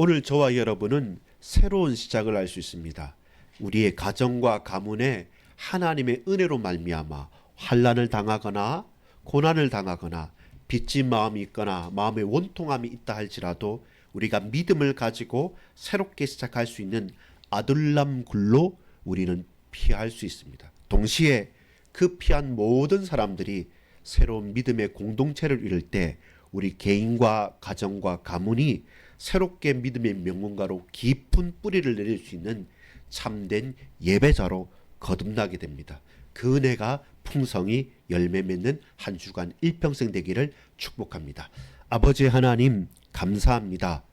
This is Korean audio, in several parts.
오늘 저와 여러분은 새로운 시작을 할 수 있습니다. 우리의 가정과 가문에 하나님의 은혜로 말미암아 환난을 당하거나 고난을 당하거나 빚진 마음이 있거나 마음의 원통함이 있다 할지라도 우리가 믿음을 가지고 새롭게 시작할 수 있는 아둘람 굴로 우리는 피할 수 있습니다. 동시에 그 피한 모든 사람들이 새로운 믿음의 공동체를 이룰 때 우리 개인과 가정과 가문이 새롭게 믿음의 명문가로 깊은 뿌리를 내릴 수 있는 참된 예배자로 거듭나게 됩니다. 그 은혜가 풍성히 열매 맺는 한 주간 일평생 되기를 축복합니다. 아버지 하나님 감사합니다.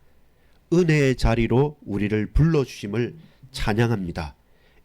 은혜의 자리로 우리를 불러주심을 찬양합니다.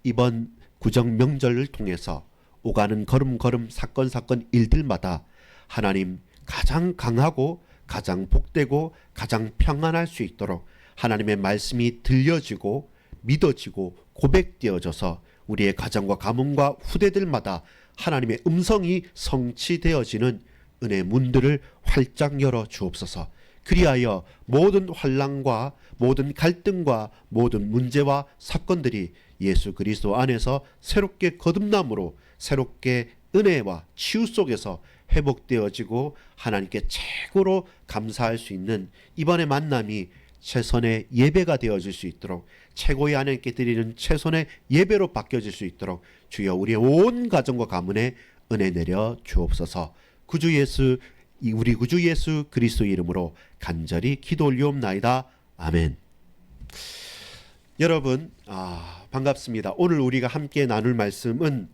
이번 구정 명절을 통해서 오가는 걸음걸음 사건 일들마다 하나님 가장 강하고 가장 복되고 가장 평안할 수 있도록 하나님의 말씀이 들려지고 믿어지고 고백되어져서 우리의 가정과 가문과 후대들마다 하나님의 음성이 성취되어지는 은혜의 문들을 활짝 열어 주옵소서. 그리하여 모든 환난과 모든 갈등과 모든 문제와 사건들이 예수 그리스도 안에서 새롭게 거듭남으로 새롭게 은혜와 치유 속에서 회복되어지고 하나님께 최고로 감사할 수 있는 이번의 만남이 최선의 예배가 되어질 수 있도록 최고의 하나님께 드리는 최선의 예배로 바뀌어질 수 있도록 주여 우리의 온 가정과 가문에 은혜 내려 주옵소서. 우리 구주 예수 그리스도 이름으로 간절히 기도 올리옵나이다. 아멘. 여러분 반갑습니다. 오늘 우리가 함께 나눌 말씀은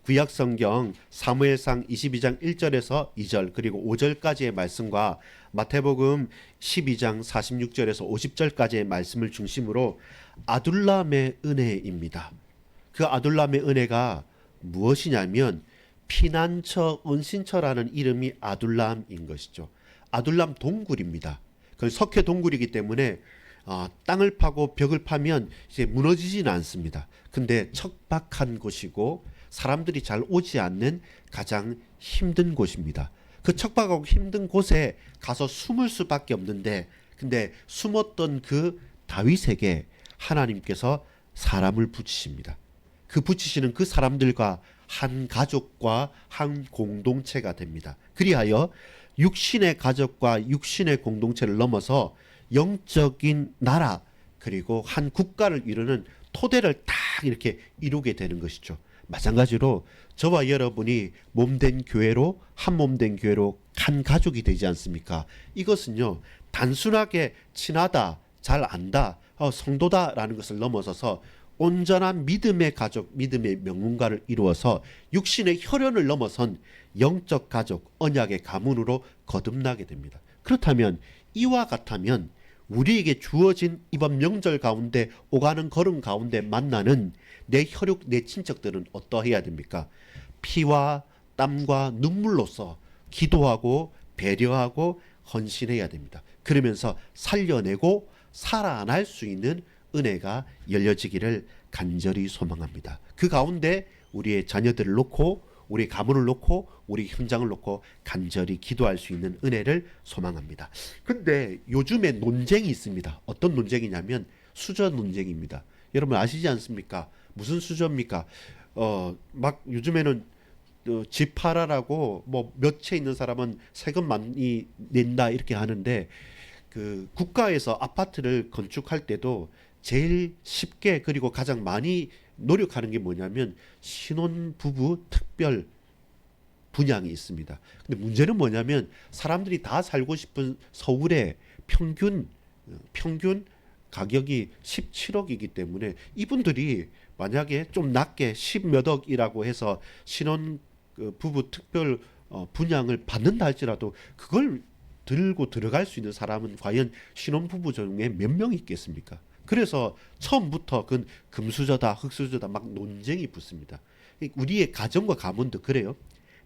구약성경 사무엘상 22장 1절에서 2절 그리고 5절까지의 말씀과 마태복음 12장 46절에서 50절까지의 말씀을 중심으로 아둘람의 은혜입니다. 그 아둘람의 은혜가 무엇이냐면 피난처 은신처라는 이름이 아둘람인 것이죠. 아둘람 동굴입니다. 그 석회 동굴이기 때문에 땅을 파고 벽을 파면 이제 무너지지는 않습니다. 근데 척박한 곳이고 사람들이 잘 오지 않는 가장 힘든 곳입니다. 그 척박하고 힘든 곳에 가서 숨을 수밖에 없는데 근데 숨었던 그 다윗에게 하나님께서 사람을 붙이십니다. 그 붙이시는 그 사람들과 한 가족과 한 공동체가 됩니다. 그리하여 육신의 가족과 육신의 공동체를 넘어서 영적인 나라 그리고 한 국가를 이루는 토대를 딱 이렇게 이루게 되는 것이죠. 마찬가지로 저와 여러분이 몸된 교회로 한 몸된 교회로 한 가족이 되지 않습니까? 이것은요 단순하게 친하다 잘 안다 성도다라는 것을 넘어서서 온전한 믿음의 가족 믿음의 명문가를 이루어서 육신의 혈연을 넘어선 영적 가족 언약의 가문으로 거듭나게 됩니다. 그렇다면 이와 같다면 우리에게 주어진 이번 명절 가운데 오가는 걸음 가운데 만나는 내 혈육 내 친척들은 어떠해야 됩니까? 피와 땀과 눈물로서 기도하고 배려하고 헌신해야 됩니다. 그러면서 살려내고 살아날 수 있는 은혜가 열려지기를 간절히 소망합니다. 그 가운데 우리의 자녀들을 놓고 우리 가문을 놓고 우리 현장을 놓고 간절히 기도할 수 있는 은혜를 소망합니다. 근데 요즘에 논쟁이 있습니다. 어떤 논쟁이냐면 수저 논쟁입니다. 여러분 아시지 않습니까? 무슨 수저입니까? 막 요즘에는 집 팔아라고 뭐 몇 채 있는 사람은 세금 많이 낸다 이렇게 하는데 그 국가에서 아파트를 건축할 때도 제일 쉽게 그리고 가장 많이 노력하는 게 뭐냐면 신혼부부 특별 분양이 있습니다. 근데 문제는 뭐냐면 사람들이 다 살고 싶은 서울의 평균 가격이 17억이기 때문에 이분들이 만약에 좀 낮게 10몇 억이라고 해서 신혼 부부 특별 분양을 받는다 할지라도 그걸 들고 들어갈 수 있는 사람은 과연 신혼부부 중에 몇 명 있겠습니까? 그래서 처음부터 그건 금수저다 흙수저다 막 논쟁이 붙습니다. 우리의 가정과 가문도 그래요.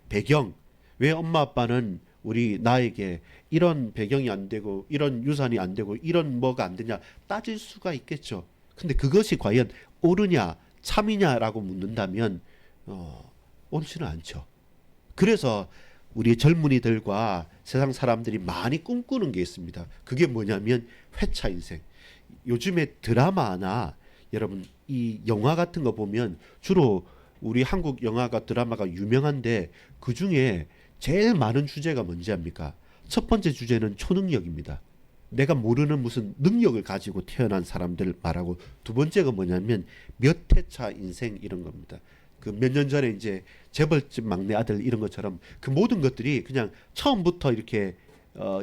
배경 왜 엄마 아빠는 우리 나에게 이런 배경이 안 되고 이런 유산이 안 되고 이런 뭐가 안 되냐 따질 수가 있겠죠. 근데 그것이 과연 옳으냐 참이냐라고 묻는다면 옳지는 않죠. 그래서 우리 젊은이들과 세상 사람들이 많이 꿈꾸는 게 있습니다. 그게 뭐냐면 회차 인생. 요즘에 드라마나 여러분 이 영화 같은 거 보면 주로 우리 한국 영화가 드라마가 유명한데 그 중에 제일 많은 주제가 뭔지 압니까? 첫 번째 주제는 초능력입니다. 내가 모르는 무슨 능력을 가지고 태어난 사람들 말하고 두 번째가 뭐냐면 몇 회차 인생 이런 겁니다. 그 몇 년 전에 이제 재벌집 막내 아들 이런 것처럼 그 모든 것들이 그냥 처음부터 이렇게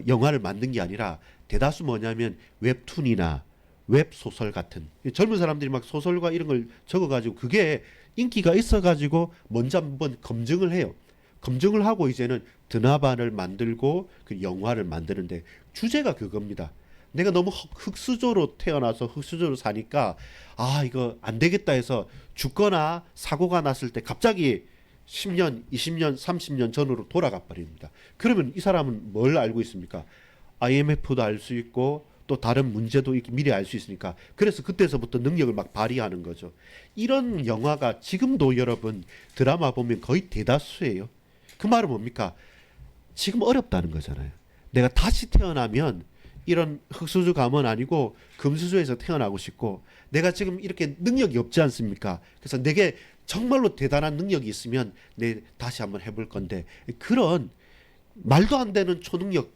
영화를 만든 게 아니라 대다수 뭐냐면 웹툰이나 웹소설 같은 젊은 사람들이 막 소설과 이런 걸 적어가지고 그게 인기가 있어가지고 먼저 한번 검증을 해요. 검증을 하고 이제는 드라마를 만들고 그 영화를 만드는데 주제가 그겁니다. 내가 너무 흙수저로 태어나서 흙수저로 사니까 아 이거 안 되겠다 해서 죽거나 사고가 났을 때 갑자기 10년, 20년, 30년 전으로 돌아가 버립니다. 그러면 이 사람은 뭘 알고 있습니까? IMF도 알 수 있고 또 다른 문제도 미리 알 수 있으니까 그래서 그때서부터 능력을 막 발휘하는 거죠. 이런 영화가 지금도 여러분 드라마 보면 거의 대다수예요. 그 말은 뭡니까? 지금 어렵다는 거잖아요. 내가 다시 태어나면 이런 흙수저 감은 아니고 금수저에서 태어나고 싶고 내가 지금 이렇게 능력이 없지 않습니까? 그래서 내게 정말로 대단한 능력이 있으면 내 다시 한번 해볼 건데 그런 말도 안 되는 초능력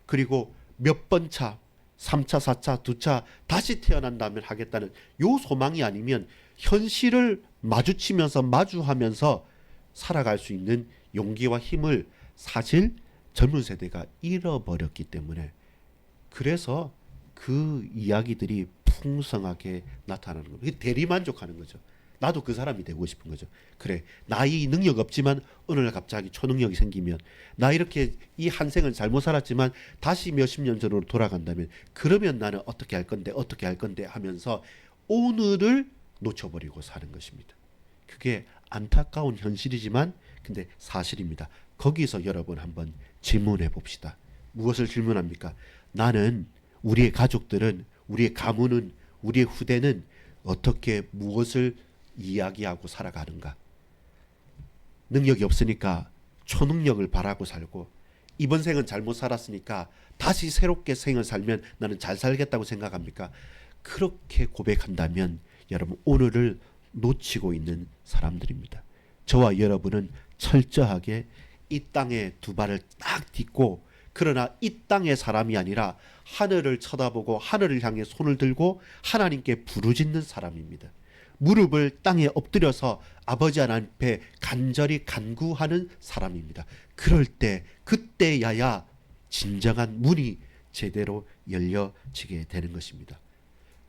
그리고 몇 번 차, 3차, 4차, 2차 다시 태어난다면 하겠다는 요 소망이 아니면 현실을 마주치면서 마주하면서 살아갈 수 있는 용기와 힘을 사실 젊은 세대가 잃어버렸기 때문에 그래서 그 이야기들이 풍성하게 나타나는 겁니다. 대리만족하는 거죠. 나도 그 사람이 되고 싶은 거죠. 그래, 나 이 능력 없지만 어느 날 갑자기 초능력이 생기면 나 이렇게 이 한 생을 잘못 살았지만 다시 몇십 년 전으로 돌아간다면 그러면 나는 어떻게 할 건데 어떻게 할 건데 하면서 오늘을 놓쳐버리고 사는 것입니다. 그게 안타까운 현실이지만 근데 사실입니다. 거기서 여러분 한번 질문해 봅시다. 무엇을 질문합니까? 나는 우리의 가족들은 우리의 가문은 우리의 후대는 어떻게 무엇을 이야기하고 살아가는가? 능력이 없으니까 초능력을 바라고 살고 이번 생은 잘못 살았으니까 다시 새롭게 생을 살면 나는 잘 살겠다고 생각합니까? 그렇게 고백한다면 여러분 오늘을 놓치고 있는 사람들입니다. 저와 여러분은 철저하게 이 땅에 두 발을 딱 딛고 그러나 이 땅의 사람이 아니라 하늘을 쳐다보고 하늘을 향해 손을 들고 하나님께 부르짖는 사람입니다. 무릎을 땅에 엎드려서 아버지 하나님 앞에 간절히 간구하는 사람입니다. 그럴 때 그때야야 진정한 문이 제대로 열려지게 되는 것입니다.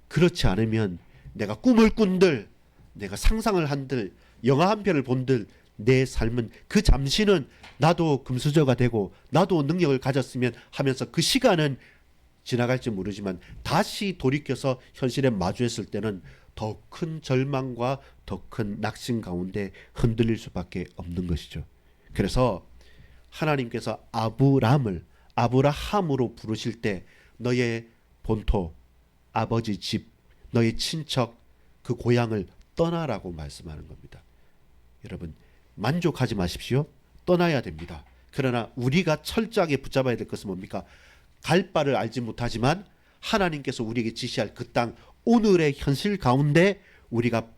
그렇지 않으면 내가 꿈을 꾼들 내가 상상을 한들 영화 한 편을 본들 내 삶은 그 잠시는 나도 금수저가 되고 나도 능력을 가졌으면 하면서 그 시간은 지나갈지 모르지만 다시 돌이켜서 현실에 마주했을 때는 더 큰 절망과 더 큰 낙심 가운데 흔들릴 수밖에 없는 것이죠. 그래서 하나님께서 아브라함으로 부르실 때 너의 본토, 아버지 집, 너의 친척, 그 고향을 떠나라고 말씀하는 겁니다. 여러분 만족하지 마십시오. 떠나야 됩니다. 그러나 우리가 철저하게 붙잡아야 될 것은 뭡니까? 갈 바를 알지 못하지만 하나님께서 우리에게 지시할 그 땅 오늘의 현실 가운데 우리가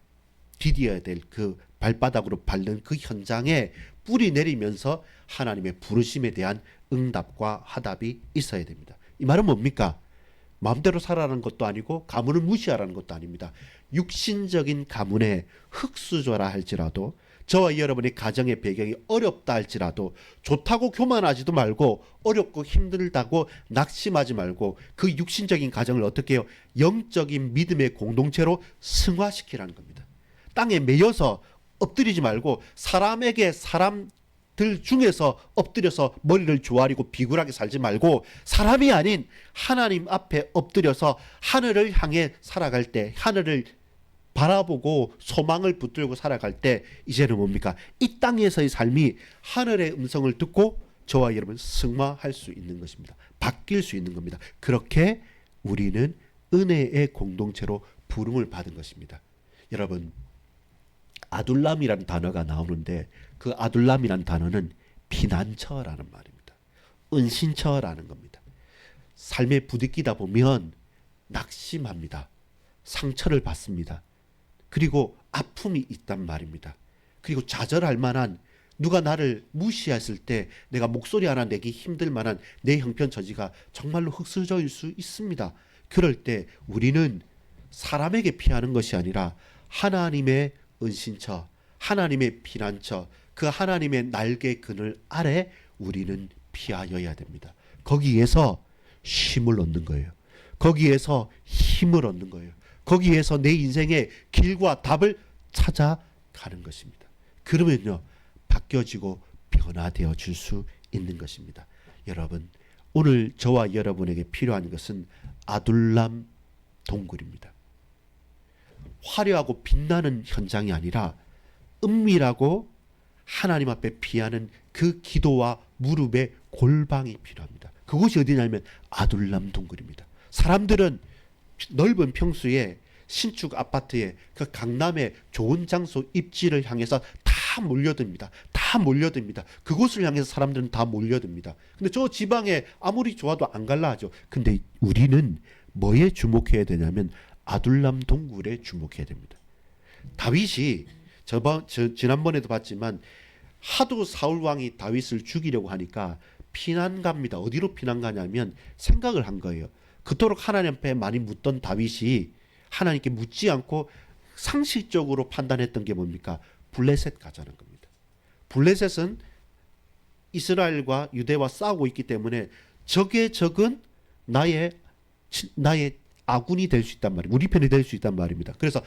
디뎌야 될 그 발바닥으로 밟는 그 현장에 뿌리 내리면서 하나님의 부르심에 대한 응답과 화답이 있어야 됩니다. 이 말은 뭡니까? 마음대로 살아라는 것도 아니고 가문을 무시하라는 것도 아닙니다. 육신적인 가문의 흙수저라 할지라도 저와 여러분의 가정의 배경이 어렵다 할지라도 좋다고 교만하지도 말고 어렵고 힘들다고 낙심하지 말고 그 육신적인 가정을 어떻게 해요? 영적인 믿음의 공동체로 승화시키라는 겁니다. 땅에 매여서 엎드리지 말고 사람들 중에서 엎드려서 머리를 조아리고 비굴하게 살지 말고 사람이 아닌 하나님 앞에 엎드려서 하늘을 향해 살아갈 때 하늘을 바라보고 소망을 붙들고 살아갈 때 이제는 뭡니까? 이 땅에서의 삶이 하늘의 음성을 듣고 저와 여러분 승화할 수 있는 것입니다. 바뀔 수 있는 겁니다. 그렇게 우리는 은혜의 공동체로 부름을 받은 것입니다. 여러분 아둘람이라는 단어가 나오는데 그 아둘람이라는 단어는 피난처라는 말입니다. 은신처라는 겁니다. 삶에 부딪히다 보면 낙심합니다. 상처를 받습니다. 그리고 아픔이 있단 말입니다. 그리고 좌절할 만한, 누가 나를 무시했을 때 내가 목소리 하나 내기 힘들 만한 내 형편처지가 정말로 흙스러질 수 있습니다. 그럴 때 우리는 사람에게 피하는 것이 아니라 하나님의 은신처, 하나님의 피난처, 그 하나님의 날개 그늘 아래 우리는 피하여야 됩니다. 거기에서 쉼을 얻는 거예요. 거기에서 힘을 얻는 거예요. 거기에서 내 인생의 길과 답을 찾아가는 것입니다. 그러면요, 바뀌어지고 변화되어 줄 수 있는 것입니다. 여러분, 오늘 저와 여러분에게 필요한 것은 아둘람 동굴입니다. 화려하고 빛나는 현장이 아니라 은밀하고 하나님 앞에 피하는 그 기도와 무릎의 골방이 필요합니다. 그곳이 어디냐면 아둘람 동굴입니다. 사람들은 넓은 평수에 신축 아파트에 그 강남의 좋은 장소 입지를 향해서 다 몰려듭니다. 다 몰려듭니다. 그곳을 향해서 사람들은 다 몰려듭니다. 근데 저 지방에 아무리 좋아도 안 갈라 하죠. 근데 우리는 뭐에 주목해야 되냐면 아둘람 동굴에 주목해야 됩니다. 다윗이 지난번에도 봤지만 하도 사울 왕이 다윗을 죽이려고 하니까 피난 갑니다. 어디로 피난 가냐면 생각을 한 거예요. 그토록 하나님 앞에 많이 묻던 다윗이 하나님께 묻지 않고 상식적으로 판단했던 게 뭡니까? 블레셋 가자는 겁니다. 블레셋은 이스라엘과 유대와 싸우고 있기 때문에 적의 적은 나의 아군이 될 수 있단 말이에요. 우리 편이 될 수 있단 말입니다. 그래서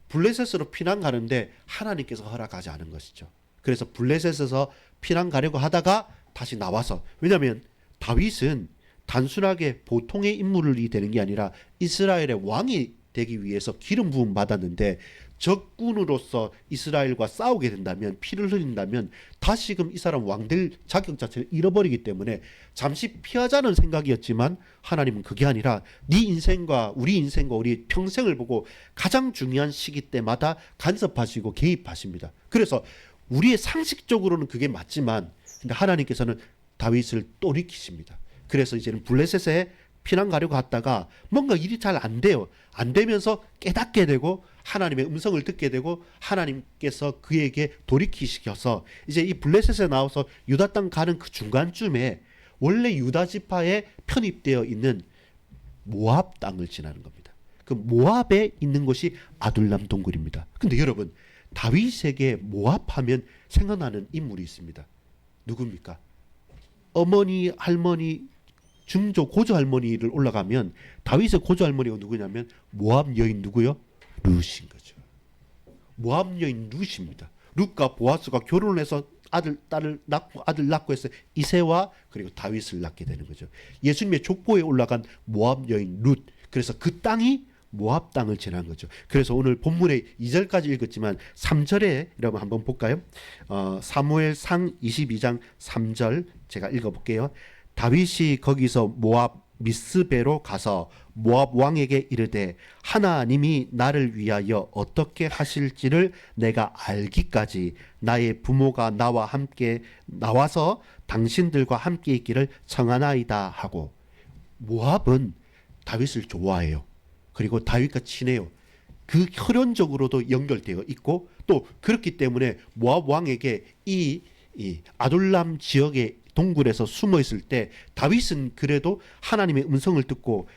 블레셋으로 피난 가는데 하나님께서 허락하지 않은 것이죠. 그래서 블레셋에서 피난 가려고 하다가 다시 나와서, 왜냐하면 다윗은 단순하게 보통의 인물이 되는 게 아니라 이스라엘의 왕이 되기 위해서 기름 부음 받았는데 적군으로서 이스라엘과 싸우게 된다면, 피를 흘린다면 다시금 이 사람 왕될 자격 자체를 잃어버리기 때문에 잠시 피하자는 생각이었지만 하나님은 그게 아니라 네 인생과 우리 평생을 보고 가장 중요한 시기 때마다 간섭하시고 개입하십니다. 그래서 우리의 상식적으로는 그게 맞지만 근데 하나님께서는 다윗을 돌이키십니다. 그래서 이제는 블레셋에 피난 가려고 하다가 뭔가 일이 잘 안 돼요. 안 되면서 깨닫게 되고 하나님의 음성을 듣게 되고 하나님께서 그에게 돌이키시켜서 이제 이 블레셋에 나와서 유다 땅 가는 그 중간쯤에 원래 유다 지파에 편입되어 있는 모압 땅을 지나는 겁니다. 그 모압에 있는 곳이 아둘람 동굴입니다. 근데 여러분, 다윗에게 모압하면 생각나는 인물이 있습니다. 누굽니까? 어머니, 할머니, 중조 고조 할머니를 올라가면 다윗의 고조 할머니가 누구냐면 모압 여인 누구요? 룻인 거죠. 모압 여인 룻입니다. 룻과 보아스가 결혼해서 아들 낳고 해서 이새와 그리고 다윗을 낳게 되는 거죠. 예수님의 족보에 올라간 모압 여인 룻. 그래서 그 땅이 모압 땅을 지난 거죠. 그래서 오늘 본문의 2절까지 읽었지만 3절에 여러분 한번 볼까요? 사무엘상 22장 3절 제가 읽어볼게요. 다윗이 거기서 모압 미스베로 가서 모압 왕에게 이르되 하나님이 나를 위하여 어떻게 하실지를 내가 알기까지 나의 부모가 나와 함께 나와서 당신들과 함께 있기를 청하나이다 하고, 모압은 다윗을 좋아해요. 그리고 다윗과 친해요. 그 혈연적으로도 연결되어 있고 또 그렇기 때문에 모압 왕에게 이 아둘람 지역의 동굴에서 숨어 있을 때 다윗은 그래도 하나님의 음성을 듣고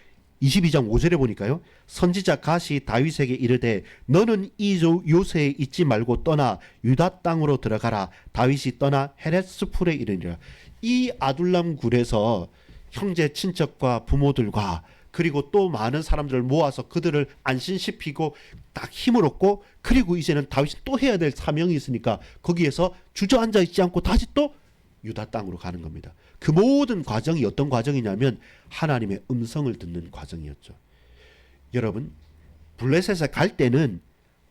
22장 5절에 보니까요. 선지자 갓이 다윗에게 이르되 너는 이 요새에 있지 말고 떠나 유다 땅으로 들어가라. 다윗이 떠나 헤렛스풀에 이르니라. 이 아둘람 굴에서 형제 친척과 부모들과 그리고 또 많은 사람들을 모아서 그들을 안심시키고 딱 힘을 얻고, 그리고 이제는 다윗이 또 해야 될 사명이 있으니까 거기에서 주저앉아 있지 않고 다시 또 유다 땅으로 가는 겁니다. 그 모든 과정이 어떤 과정이냐면 하나님의 음성을 듣는 과정이었죠. 여러분, 블레셋에 갈 때는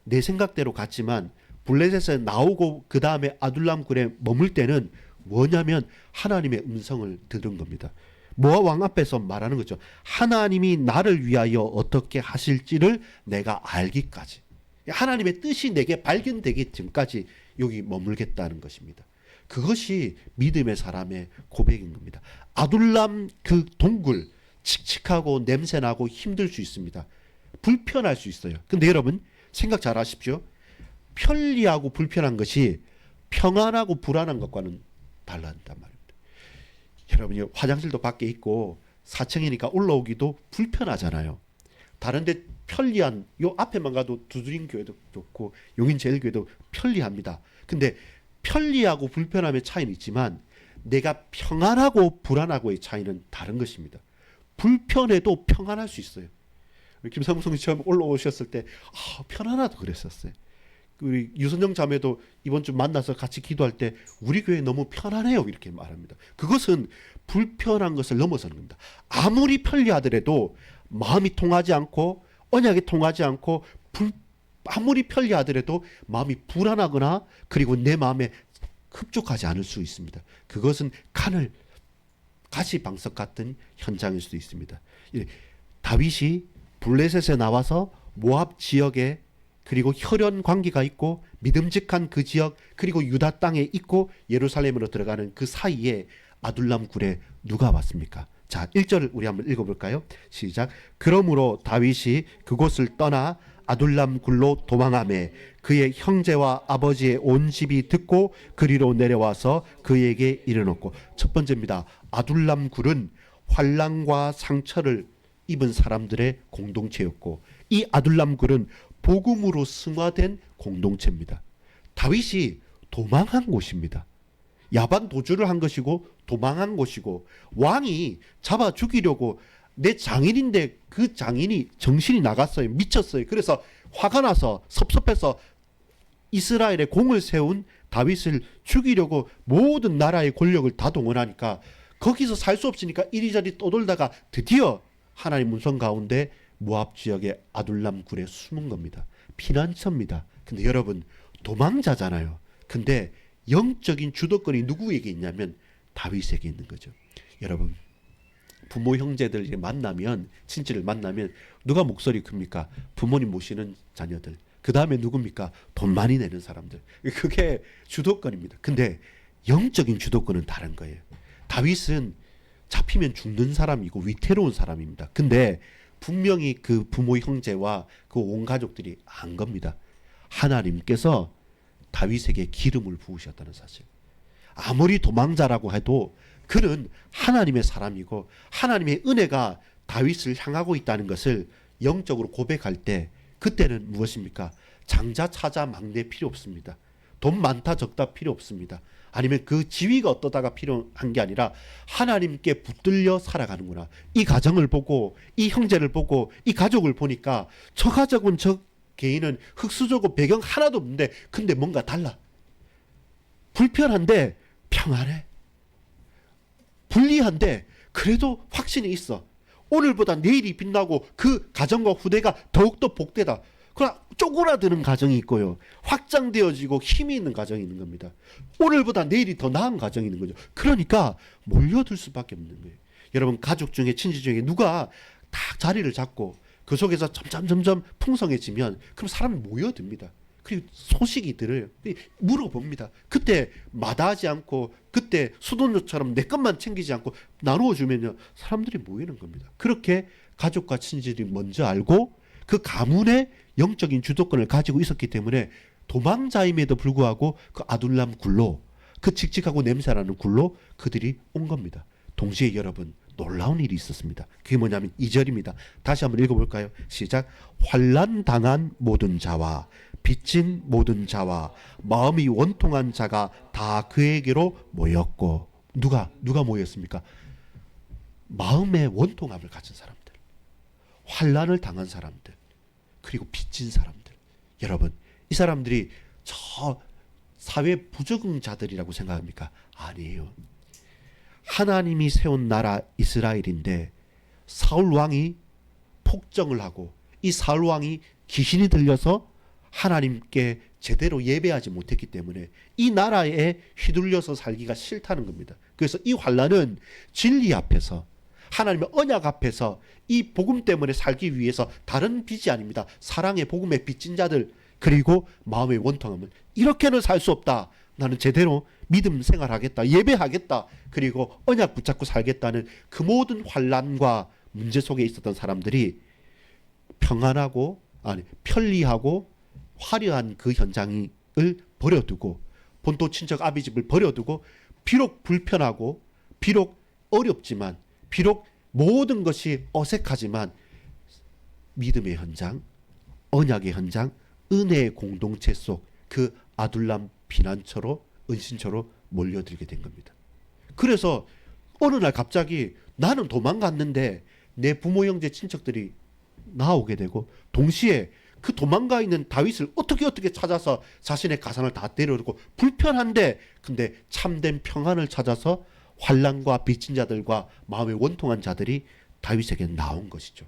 내 생각대로 갔지만 블레셋에 나오고 그 다음에 아둘람 굴에 머물 때는 뭐냐면 하나님의 음성을 들은 겁니다. 모압 왕 앞에서 말하는 거죠. 하나님이 나를 위하여 어떻게 하실지를 내가 알기까지, 하나님의 뜻이 내게 발견되기 전까지 여기 머물겠다는 것입니다. 그것이 믿음의 사람의 고백인 겁니다. 아둘람 그 동굴 칙칙하고 냄새나고 힘들 수 있습니다. 불편할 수 있어요. 근데 여러분 생각 잘 하십시오. 편리하고 불편한 것이 평안하고 불안한 것과는 달라진단 말입니다. 여러분이 화장실도 밖에 있고 4층이니까 올라오기도 불편하잖아요. 다른데 편리한 요 앞에만 가도 두드림 교회도 좋고 용인 제일교회도 편리합니다. 근데 편리하고 불편함의 차이는 있지만 내가 평안하고 불안하고의 차이는 다른 것입니다. 불편해도 평안할 수 있어요. 김상숙이 처음 올라오셨을 때 편안하다 그랬었어요. 우리 유선정 자매도 이번 주 만나서 같이 기도할 때 우리 교회 너무 편안해요 이렇게 말합니다. 그것은 불편한 것을 넘어서는 겁니다. 아무리 편리하더라도 마음이 통하지 않고 언약이 통하지 않고 아무리 편리하더라도 마음이 불안하거나 그리고 내 마음에 흡족하지 않을 수 있습니다. 그것은 가시방석 같은 현장일 수도 있습니다. 다윗이 블레셋에 나와서 모압 지역에 그리고 혈연 관계가 있고 믿음직한 그 지역 그리고 유다 땅에 있고 예루살렘으로 들어가는 그 사이에 아둘람 굴에 누가 왔습니까? 자, 1절을 우리 한번 읽어볼까요? 시작. 그러므로 다윗이 그곳을 떠나 아둘람 굴로 도망하매 그의 형제와 아버지의 온 집이 듣고 그리로 내려와서 그에게 이르렀고. 첫 번째입니다. 아둘람 굴은 환난과 상처를 입은 사람들의 공동체였고 이 아둘람 굴은 복음으로 승화된 공동체입니다. 다윗이 도망한 곳입니다. 야반 도주를 한 것이고 도망한 곳이고 왕이 잡아 죽이려고 내 장인인데 그 장인이 정신이 나갔어요. 미쳤어요. 그래서 화가 나서 섭섭해서 이스라엘에 공을 세운 다윗을 죽이려고 모든 나라의 권력을 다 동원하니까 거기서 살 수 없으니까 이리저리 떠돌다가 드디어 하나님 문성 가운데 모압 지역의 아둘람 굴에 숨은 겁니다. 피난처입니다. 근데 여러분 도망자잖아요. 근데 영적인 주도권이 누구에게 있냐면 다윗에게 있는 거죠. 여러분 부모 형제들 만나면 친지를 만나면 누가 목소리 큽니까? 부모님 모시는 자녀들. 그 다음에 누굽니까? 돈 많이 내는 사람들. 그게 주도권입니다. 근데 영적인 주도권은 다른 거예요. 다윗은 잡히면 죽는 사람이고 위태로운 사람입니다. 근데 분명히 그 부모 형제와 그 온 가족들이 안 겁니다. 하나님께서 다윗에게 기름을 부으셨다는 사실. 아무리 도망자라고 해도 그는 하나님의 사람이고 하나님의 은혜가 다윗을 향하고 있다는 것을 영적으로 고백할 때 그때는 무엇입니까? 장자 차자 막내 필요 없습니다. 돈 많다 적다 필요 없습니다. 아니면 그 지위가 어떠다가 필요한 게 아니라 하나님께 붙들려 살아가는구나. 이 가정을 보고 이 형제를 보고 이 가족을 보니까 저 가족은 저 개인은 흙수저고 배경 하나도 없는데 근데 뭔가 달라. 불편한데 평안해. 불리한데 그래도 확신이 있어. 오늘보다 내일이 빛나고 그 가정과 후대가 더욱더 복되다. 그러나 쪼그라드는 가정이 있고요. 확장되어지고 힘이 있는 가정이 있는 겁니다. 오늘보다 내일이 더 나은 가정이 있는 거죠. 그러니까 몰려들 수밖에 없는 거예요. 여러분 가족 중에 친지 중에 누가 딱 자리를 잡고 그 속에서 점점 풍성해지면 그럼 사람이 모여듭니다. 그리고 소식이 들어요. 물어봅니다. 그때 마다하지 않고 그때 수도료처럼 내 것만 챙기지 않고 나누어 주면요 사람들이 모이는 겁니다. 그렇게 가족과 친지들이 먼저 알고 그 가문의 영적인 주도권을 가지고 있었기 때문에 도망자임에도 불구하고 그 아둘람 굴로 그 칙칙하고 냄새나는 굴로 그들이 온 겁니다. 동시에 여러분 놀라운 일이 있었습니다. 그게 뭐냐면 2절입니다. 다시 한번 읽어볼까요? 시작. 환난 당한 모든 자와 빚진 모든 자와 마음이 원통한 자가 다 그에게로 모였고 누가 모였습니까? 마음의 원통함을 가진 사람들, 환난을 당한 사람들, 그리고 빚진 사람들. 여러분 이 사람들이 저 사회 부적응자들이라고 생각합니까? 아니에요. 하나님이 세운 나라 이스라엘인데 사울 왕이 폭정을 하고 이 사울 왕이 귀신이 들려서 하나님께 제대로 예배하지 못했기 때문에 이 나라에 휘둘려서 살기가 싫다는 겁니다. 그래서 이 환난은 진리 앞에서 하나님의 언약 앞에서 이 복음 때문에 살기 위해서 다른 빚이 아닙니다. 사랑의 복음에 빚진 자들 그리고 마음의 원통함을 이렇게는 살 수 없다. 나는 제대로 믿음 생활하겠다, 예배하겠다, 그리고 언약 붙잡고 살겠다는 그 모든 환난과 문제 속에 있었던 사람들이 평안하고 편리하고 화려한 그 현장을 버려두고, 본토 친척 아비 집을 버려두고, 비록 불편하고 비록 어렵지만 비록 모든 것이 어색하지만 믿음의 현장, 언약의 현장, 은혜의 공동체 속 그 아둘람 피난처로, 은신처로 몰려들게 된 겁니다. 그래서 어느 날 갑자기 나는 도망갔는데 내 부모 형제 친척들이 나오게 되고, 동시에 그 도망가 있는 다윗을 어떻게 찾아서 자신의 가상을 다 때려놓고, 불편한데 근데 참된 평안을 찾아서 환난과 빚진 자들과 마음에 원통한 자들이 다윗에게 나온 것이죠.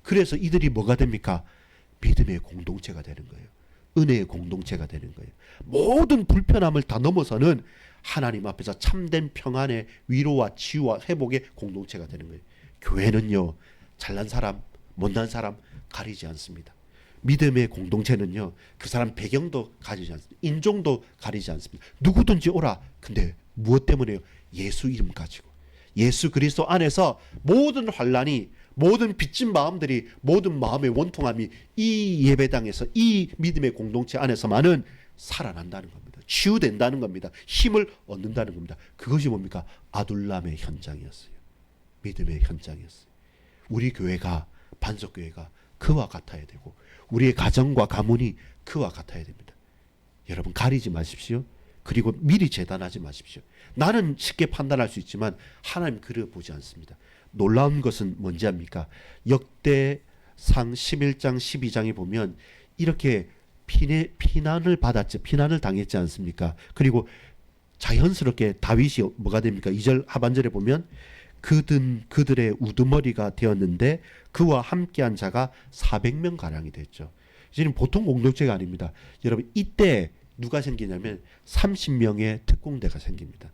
그래서 이들이 뭐가 됩니까? 믿음의 공동체가 되는 거예요. 은혜의 공동체가 되는 거예요. 모든 불편함을 다 넘어서는 하나님 앞에서 참된 평안의 위로와 치유와 회복의 공동체가 되는 거예요. 교회는요, 잘난 사람, 못난 사람 가리지 않습니다. 믿음의 공동체는요, 그 사람 배경도 가리지 않습니다. 인종도 가리지 않습니다. 누구든지 오라. 근데 무엇 때문에요? 예수 이름 가지고, 예수 그리스도 안에서 모든 환난이, 모든 빚진 마음들이, 모든 마음의 원통함이 이 예배당에서, 이 믿음의 공동체 안에서만은 살아난다는 겁니다. 치유된다는 겁니다. 힘을 얻는다는 겁니다. 그것이 뭡니까? 아둘람의 현장이었어요. 믿음의 현장이었어요. 우리 교회가, 반석교회가 그와 같아야 되고, 우리의 가정과 가문이 그와 같아야 됩니다. 여러분, 가리지 마십시오. 그리고 미리 재단하지 마십시오. 나는 쉽게 판단할 수 있지만 하나님 그를 보지 않습니다. 놀라운 것은 뭔지 압니까? 역대상 11장 12장에 보면 이렇게 피난을 받았지, 피난을 당했지 않습니까? 그리고 자연스럽게 다윗이 뭐가 됩니까? 2절 하반절에 보면 그들의 우두머리가 되었는데 그와 함께한 자가 400명 가량이 됐죠. 이제는 보통 공동체가 아닙니다. 여러분, 이때 누가 생기냐면 30명의 특공대가 생깁니다.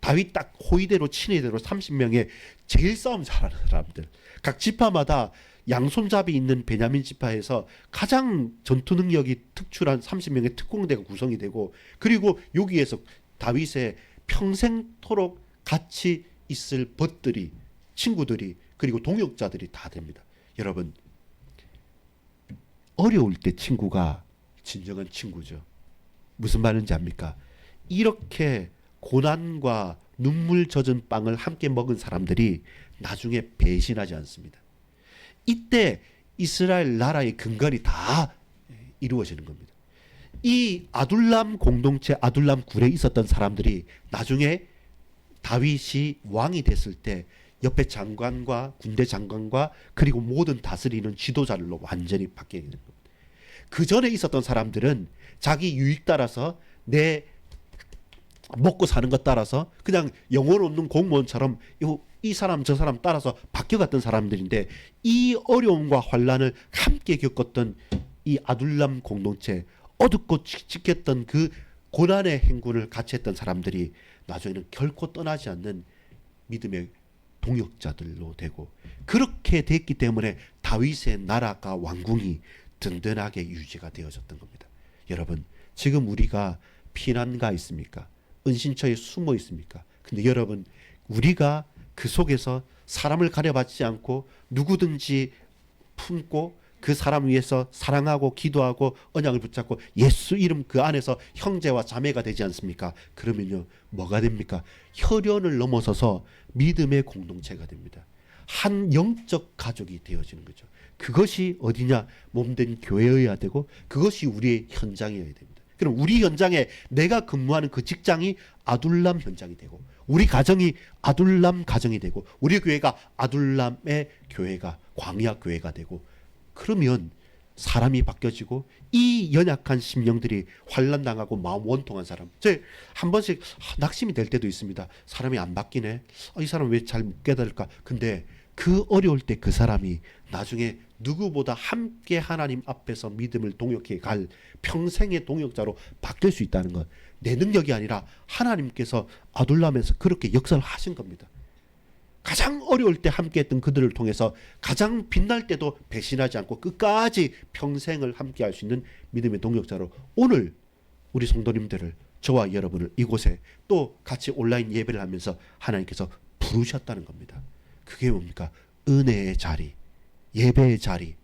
다윗 딱 호위대로 친위대로 30명의 제일 싸움 잘하는 사람들, 각 지파마다 양손잡이 있는 베냐민 지파에서 가장 전투 능력이 특출한 30명의 특공대가 구성이 되고, 그리고 여기에서 다윗의 평생토록 같이 있을 벗들이, 친구들이, 그리고 동역자들이 다 됩니다. 여러분, 어려울 때 친구가 진정한 친구죠. 무슨 말인지 압니까? 이렇게 고난과 눈물 젖은 빵을 함께 먹은 사람들이 나중에 배신하지 않습니다. 이때 이스라엘 나라의 근간이 다 이루어지는 겁니다. 이 아둘람 공동체, 아둘람 굴에 있었던 사람들이 나중에 다윗이 왕이 됐을 때 옆에 장관과 군대 장관과 그리고 모든 다스리는 지도자들로 완전히 바뀌게 되는 겁니다. 그 전에 있었던 사람들은 자기 유익 따라서, 내 먹고 사는 것 따라서 그냥 영혼 없는 공무원처럼 이 사람 저 사람 따라서 바뀌어갔던 사람들인데, 이 어려움과 환난을 함께 겪었던 이 아둘람 공동체, 어둡고 지켰던 그 고난의 행군을 같이 했던 사람들이 나중에는 결코 떠나지 않는 믿음의 동역자들로 되고, 그렇게 됐기 때문에 다윗의 나라가, 왕궁이 든든하게 유지가 되어졌던 겁니다. 여러분, 지금 우리가 피난가 있습니까? 은신처에 숨어 있습니까? 근데 여러분, 우리가 그 속에서 사람을 가려받지 않고 누구든지 품고 그 사람 위해서 사랑하고 기도하고 언약을 붙잡고 예수 이름 그 안에서 형제와 자매가 되지 않습니까? 그러면요, 뭐가 됩니까? 혈연을 넘어서서 믿음의 공동체가 됩니다. 한 영적 가족이 되어지는 거죠. 그것이 어디냐? 몸된 교회여야 되고, 그것이 우리의 현장이어야 됩니다. 그럼 우리 현장에, 내가 근무하는 그 직장이 아둘람 현장이 되고, 우리 가정이 아둘람 가정이 되고, 우리 교회가 아둘람의 교회가, 광야 교회가 되고, 그러면 사람이 바뀌어지고, 이 연약한 심령들이 환난 당하고 마음 원통한 사람, 제 한 번씩 낙심이 될 때도 있습니다. 사람이 안 바뀌네. 이 사람 왜 잘 못 깨달을까? 근데 그 어려울 때 그 사람이 나중에 누구보다 함께 하나님 앞에서 믿음을 동역해 갈 평생의 동역자로 바뀔 수 있다는 것, 내 능력이 아니라 하나님께서 아둘람에서 그렇게 역사를 하신 겁니다. 가장 어려울 때 함께했던 그들을 통해서 가장 빛날 때도 배신하지 않고 끝까지 평생을 함께할 수 있는 믿음의 동역자로 오늘 우리 성도님들을, 저와 여러분을 이곳에 또 같이 온라인 예배를 하면서 하나님께서 부르셨다는 겁니다. 그게 뭡니까? 은혜의 자리, 예배의 자리,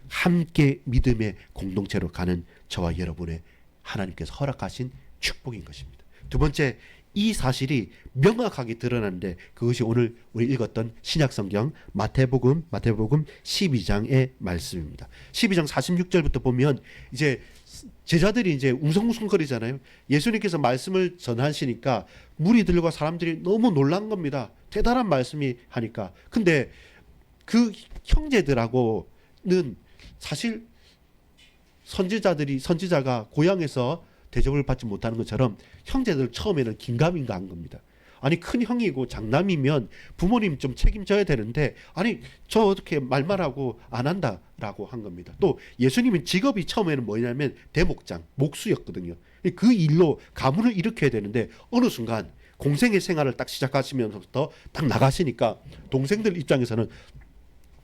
함께 믿음의 공동체로 가는 저와 여러분의 하나님께서 허락하신 축복인 것입니다. 두 번째, 이 사실이 명확하게 드러나는데 그것이 오늘 우리 읽었던 신약성경 마태복음 12장의 말씀입니다. 12장 46절부터 보면 이제 제자들이 이제 웅성웅성거리잖아요. 예수님께서 말씀을 전하시니까 무리들과 사람들이 너무 놀란 겁니다. 대단한 말씀이 하니까. 근데 그 형제들하고는 사실 선지자가 고향에서 대접을 받지 못하는 것처럼 형제들 처음에는 긴가민가 한 겁니다. 아니, 큰 형이고 장남이면 부모님 좀 책임져야 되는데, 아니 저 어떻게 말만 하고 안 한다라고 한 겁니다. 또 예수님은 직업이 처음에는 뭐냐면 대목장, 목수였거든요. 그 일로 가문을 일으켜야 되는데 어느 순간 공생의 생활을 딱 시작하시면서부터 딱 나가시니까 동생들 입장에서는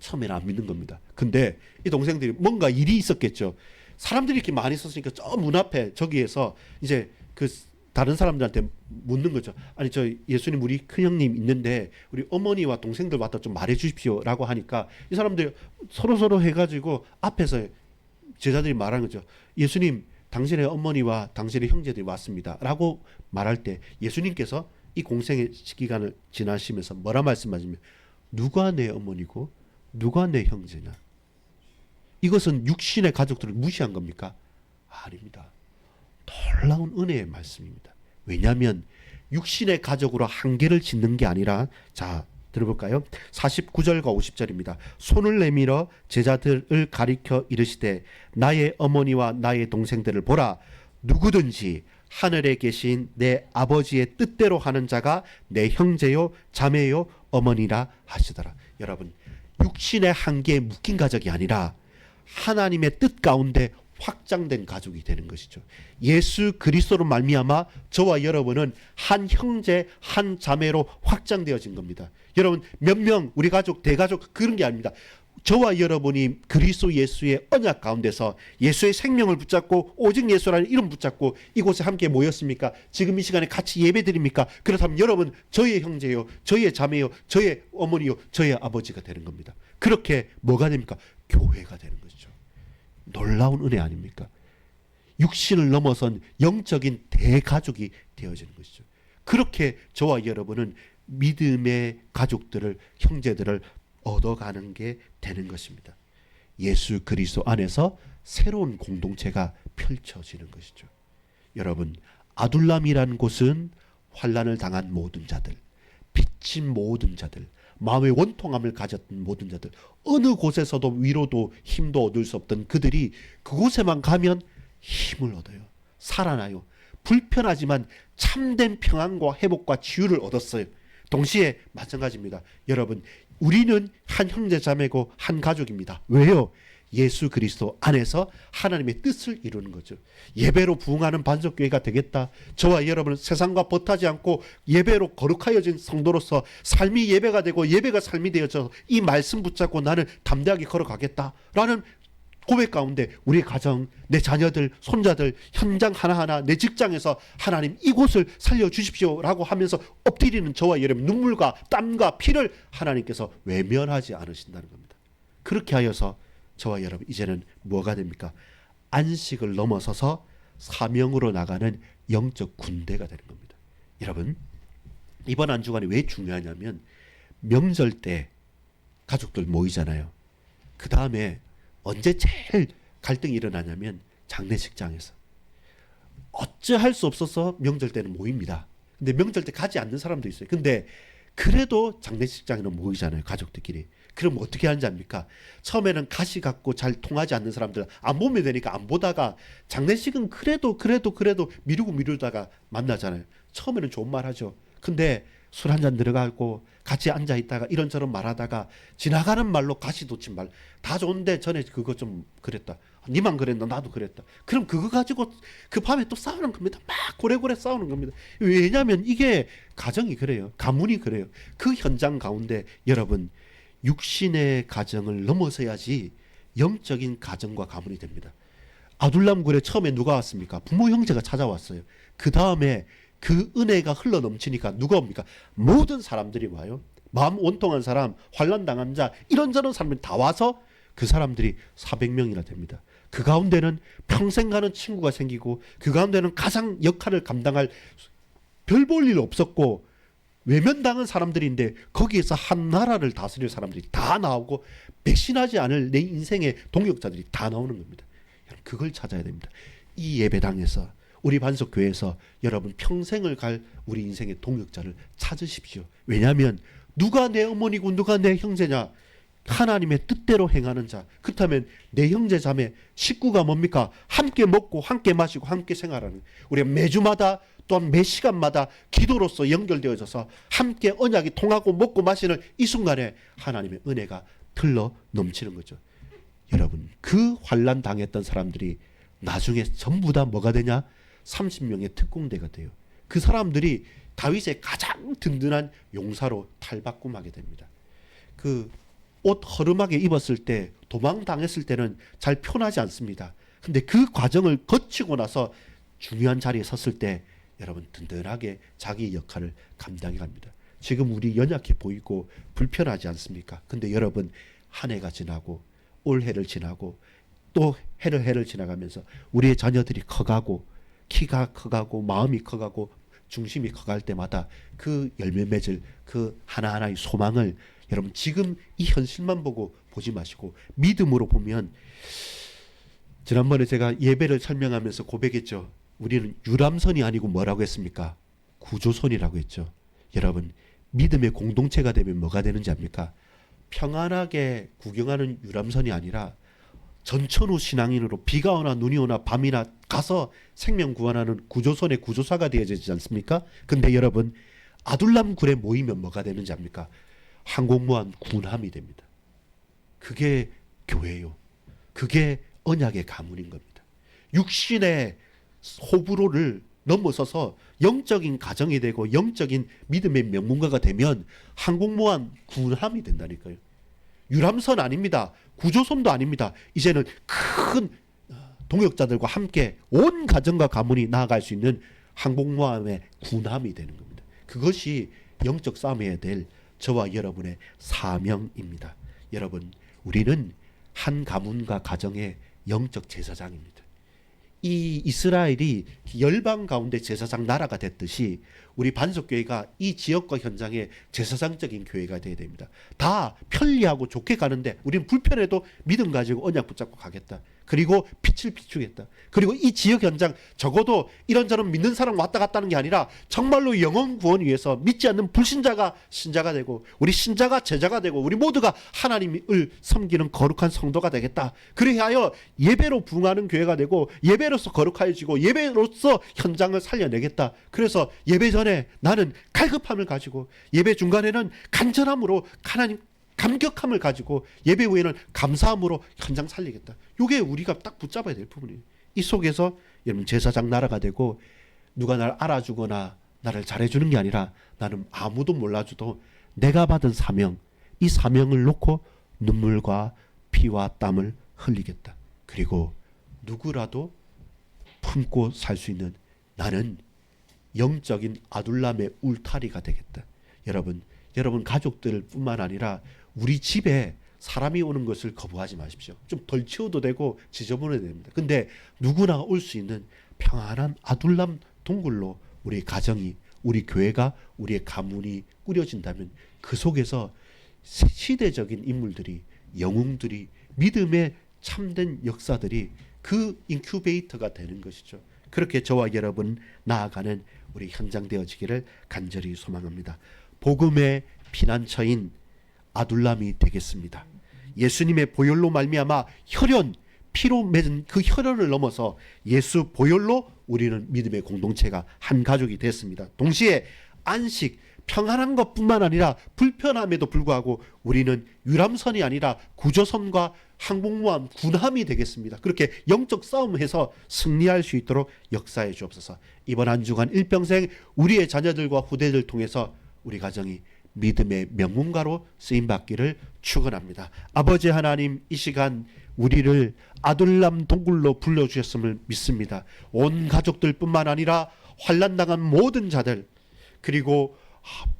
처음에는 안 믿는 겁니다. 근데 이 동생들이 뭔가 일이 있었겠죠. 사람들이 이렇게 많이 있었으니까 저 문 앞에 저기에서 이제 그 다른 사람들한테 묻는 거죠. 아니, 저 예수님 우리 큰형님 있는데 우리 어머니와 동생들 왔다 좀 말해 주십시오라고 하니까 이 사람들이 서로 해가지고 앞에서 제자들이 말하는 거죠. 예수님, 당신의 어머니와 당신의 형제들이 왔습니다 라고 말할 때 예수님께서 이 공생의 기간을 지나시면서 뭐라 말씀하시면, 누가 내 어머니고 누가 내 형제냐? 이것은 육신의 가족들을 무시한 겁니까? 아닙니다. 놀라운 은혜의 말씀입니다. 왜냐하면 육신의 가족으로 한계를 짓는 게 아니라, 자 들어볼까요? 49절과 50절입니다. 손을 내밀어 제자들을 가리켜 이르시되 나의 어머니와 나의 동생들을 보라. 누구든지 하늘에 계신 내 아버지의 뜻대로 하는 자가 내 형제요 자매요 어머니라 하시더라. 여러분, 육신의 한계에 묶인 가족이 아니라 하나님의 뜻 가운데 확장된 가족이 되는 것이죠. 예수 그리스도로 말미암아 저와 여러분은 한 형제 한 자매로 확장되어진 겁니다. 여러분, 몇 명 우리 가족 대가족 그런 게 아닙니다. 저와 여러분이 그리스도 예수의 언약 가운데서 예수의 생명을 붙잡고 오직 예수라는 이름 붙잡고 이곳에 함께 모였습니까? 지금 이 시간에 같이 예배드립니까? 그렇다면 여러분 저의 형제요, 저의 자매요, 저의 어머니요, 저의 아버지가 되는 겁니다. 그렇게 뭐가 됩니까? 교회가 되는 것이죠. 놀라운 은혜 아닙니까? 육신을 넘어선 영적인 대가족이 되어지는 것이죠. 그렇게 저와 여러분은 믿음의 가족들을, 형제들을 얻어가는 게 되는 것입니다. 예수 그리스도 안에서 새로운 공동체가 펼쳐지는 것이죠. 여러분, 아둘람이라는 곳은 환난을 당한 모든 자들, 빚진 모든 자들, 마음의 원통함을 가졌던 모든 자들, 어느 곳에서도 위로도 힘도 얻을 수 없던 그들이 그곳에만 가면 힘을 얻어요. 살아나요. 불편하지만 참된 평안과 회복과 치유를 얻었어요. 동시에 마찬가지입니다. 여러분, 우리는 한 형제 자매고 한 가족입니다. 왜요? 예수 그리스도 안에서 하나님의 뜻을 이루는 거죠. 예배로 부흥하는 반석교회가 되겠다. 저와 여러분은 세상과 벗하지 않고 예배로 거룩하여진 성도로서 삶이 예배가 되고 예배가 삶이 되어져 이 말씀 붙잡고 나는 담대하게 걸어가겠다라는 고백 가운데 우리 가정, 내 자녀들, 손자들, 현장 하나하나 내 직장에서 하나님 이곳을 살려주십시오라고 하면서 엎드리는 저와 여러분, 눈물과 땀과 피를 하나님께서 외면하지 않으신다는 겁니다. 그렇게 하여서 저와 여러분 이제는 뭐가 됩니까? 안식을 넘어서서 사명으로 나가는 영적 군대가 되는 겁니다. 여러분, 이번 한 주간이 왜 중요하냐면 명절 때 가족들 모이잖아요. 그 다음에 언제 제일 갈등이 일어나냐면 장례식장에서. 어찌할 수 없어서 명절 때는 모입니다. 근데 명절 때 가지 않는 사람도 있어요. 근데 그래도 장례식장에는 모이잖아요, 가족들끼리. 그럼 어떻게 하는지 압니까? 처음에는 가시 갖고 잘 통하지 않는 사람들 안 보면 되니까 안 보다가 장례식은 그래도 미루다가 만나잖아요. 처음에는 좋은 말 하죠. 근데 술 한잔 들어가고 같이 앉아 있다가 이런저런 말하다가 지나가는 말로 가시 돋친 말 다 좋은데 전에 그거 좀 그랬다. 니만 그랬나? 나도 그랬다. 그럼 그거 가지고 그 밤에 또 싸우는 겁니다. 막 고래고래 싸우는 겁니다. 왜냐하면 이게 가정이 그래요. 가문이 그래요. 그 현장 가운데 여러분, 육신의 가정을 넘어서야지 영적인 가정과 가문이 됩니다. 아둘람굴에 처음에 누가 왔습니까? 부모 형제가 찾아왔어요. 그 다음에 그 은혜가 흘러 넘치니까 누가 옵니까? 모든 사람들이 와요. 마음 원통한 사람, 환난 당한 자, 이런저런 사람들이 다 와서 그 사람들이 400명이나 됩니다. 그 가운데는 평생 가는 친구가 생기고, 그 가운데는 가장 역할을 감당할 별 볼 일 없었고 외면당한 사람들인데, 거기에서 한 나라를 다스릴 사람들이 다 나오고 배신하지 않을 내 인생의 동역자들이 다 나오는 겁니다. 그걸 찾아야 됩니다. 이 예배당에서, 우리 반석교회에서 여러분 평생을 갈 우리 인생의 동역자를 찾으십시오. 왜냐하면 누가 내 어머니고 누가 내 형제냐? 하나님의 뜻대로 행하는 자. 그렇다면 내 형제 자매 식구가 뭡니까? 함께 먹고 함께 마시고 함께 생활하는, 우리가 매주마다 또한 매 시간마다 기도로서 연결되어져서 함께 언약이 통하고 먹고 마시는 이 순간에 하나님의 은혜가 흘러 넘치는 거죠. 여러분, 그 환난 당했던 사람들이 나중에 전부 다 뭐가 되냐? 30명의 특공대가 돼요. 그 사람들이 다윗의 가장 든든한 용사로 탈바꿈하게 됩니다. 그 옷 허름하게 입었을 때, 도망당했을 때는 잘 편하지 않습니다. 근데 그 과정을 거치고 나서 중요한 자리에 섰을 때 여러분 든든하게 자기 역할을 감당해 갑니다. 지금 우리 연약해 보이고 불편하지 않습니까? 근데 여러분, 한 해가 지나고 올해를 지나고 또 해를 지나가면서 우리의 자녀들이 커가고 키가 커가고 마음이 커가고 중심이 커갈 때마다 그 열매 맺을 그 하나하나의 소망을 여러분 지금 이 현실만 보고 보지 마시고 믿음으로 보면, 지난번에 제가 예배를 설명하면서 고백했죠. 우리는 유람선이 아니고 뭐라고 했습니까? 구조선이라고 했죠. 여러분, 믿음의 공동체가 되면 뭐가 되는지 압니까? 평안하게 구경하는 유람선이 아니라 전천후 신앙인으로 비가 오나 눈이 오나 밤이나 가서 생명 구원하는 구조선의 구조사가 되어지지 않습니까? 근데 여러분, 아둘람굴에 모이면 뭐가 되는지 압니까? 항공모함 군함이 됩니다. 그게 교회요. 그게 언약의 가문인 겁니다. 육신의 호불호를 넘어서서 영적인 가정이 되고 영적인 믿음의 명문가가 되면 항공모함 군함이 된다니까요. 유람선 아닙니다. 구조선도 아닙니다. 이제는 큰 동역자들과 함께 온 가정과 가문이 나아갈 수 있는 항공모함의 군함이 되는 겁니다. 그것이 영적 싸움해야 될 저와 여러분의 사명입니다. 여러분, 우리는 한 가문과 가정의 영적 제사장입니다. 이 이스라엘이 열방 가운데 제사장 나라가 됐듯이 우리 반석교회가 이 지역과 현장의 제사장적인 교회가 되어야 됩니다. 다 편리하고 좋게 가는데 우리는 불편해도 믿음 가지고 언약 붙잡고 가겠다. 그리고 빛을 비추겠다. 그리고 이 지역 현장, 적어도 이런저런 믿는 사람 왔다 갔다 하는 게 아니라 정말로 영혼 구원 위해서 믿지 않는 불신자가 신자가 되고, 우리 신자가 제자가 되고, 우리 모두가 하나님을 섬기는 거룩한 성도가 되겠다. 그리하여 예배로 부응하는 교회가 되고, 예배로서 거룩해지고, 예배로서 현장을 살려내겠다. 그래서 예배 전에 나는 갈급함을 가지고, 예배 중간에는 간절함으로 하나님 감격함을 가지고, 예배 후에는 감사함으로 현장 살리겠다. 이게 우리가 딱 붙잡아야 될 부분이에요. 이 속에서 여러분 제사장 나라가 되고, 누가 나를 알아주거나 나를 잘해주는 게 아니라 나는 아무도 몰라줘도 내가 받은 사명, 이 사명을 놓고 눈물과 피와 땀을 흘리겠다. 그리고 누구라도 품고 살 수 있는 나는 영적인 아둘람의 울타리가 되겠다. 여러분 가족들 뿐만 아니라 우리 집에 사람이 오는 것을 거부하지 마십시오. 좀 덜 치워도 되고 지저분해도 됩니다. 근데 누구나 올 수 있는 평안한 아둘람 동굴로 우리 가정이, 우리 교회가, 우리의 가문이 꾸려진다면 그 속에서 시대적인 인물들이, 영웅들이, 믿음의 참된 역사들이 그 인큐베이터가 되는 것이죠. 그렇게 저와 여러분 나아가는 우리 현장 되어지기를 간절히 소망합니다. 복음의 피난처인 아둘람이 되겠습니다. 예수님의 보혈로 말미암아 혈연, 피로 맺은 그 혈연을 넘어서 예수 보혈로 우리는 믿음의 공동체가 한 가족이 됐습니다. 동시에 안식, 평안한 것뿐만 아니라 불편함에도 불구하고 우리는 유람선이 아니라 구조선과 항공모함, 군함이 되겠습니다. 그렇게 영적 싸움해서 승리할 수 있도록 역사해 주옵소서. 이번 한 주간 일평생 우리의 자녀들과 후대들 통해서 우리 가정이 믿음의 명문가로 쓰임받기를 축원합니다. 아버지 하나님, 이 시간 우리를 아들남 동굴로 불러주셨음을 믿습니다. 온 가족들뿐만 아니라 환난당한 모든 자들, 그리고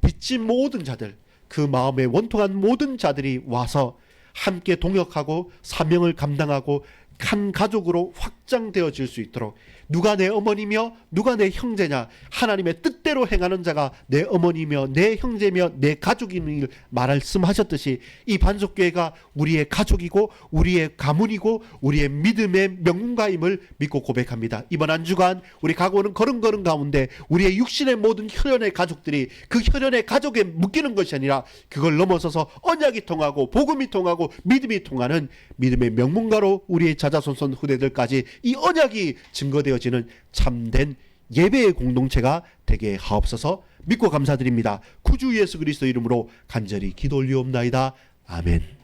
빚진 모든 자들, 그 마음에 원통한 모든 자들이 와서 함께 동역하고 사명을 감당하고 한 가족으로 확장되어질 수 있도록, 누가 내 어머니며 누가 내 형제냐, 하나님의 뜻대로 행하는 자가 내 어머니며 내 형제며 내 가족임을 말씀하셨듯이 이 반석교회가 우리의 가족이고 우리의 가문이고 우리의 믿음의 명문가임을 믿고 고백합니다. 이번 한 주간 우리 각오는 걸음걸음 가운데 우리의 육신의 모든 혈연의 가족들이 그 혈연의 가족에 묶이는 것이 아니라 그걸 넘어서서 언약이 통하고 복음이 통하고 믿음이 통하는 믿음의 명문가로 우리의 자자손손 후대들까지 이 언약이 증거되어지는 참된 예배의 공동체가 되게 하옵소서. 믿고 감사드립니다. 구주 예수 그리스도 이름으로 간절히 기도 올리옵나이다. 아멘.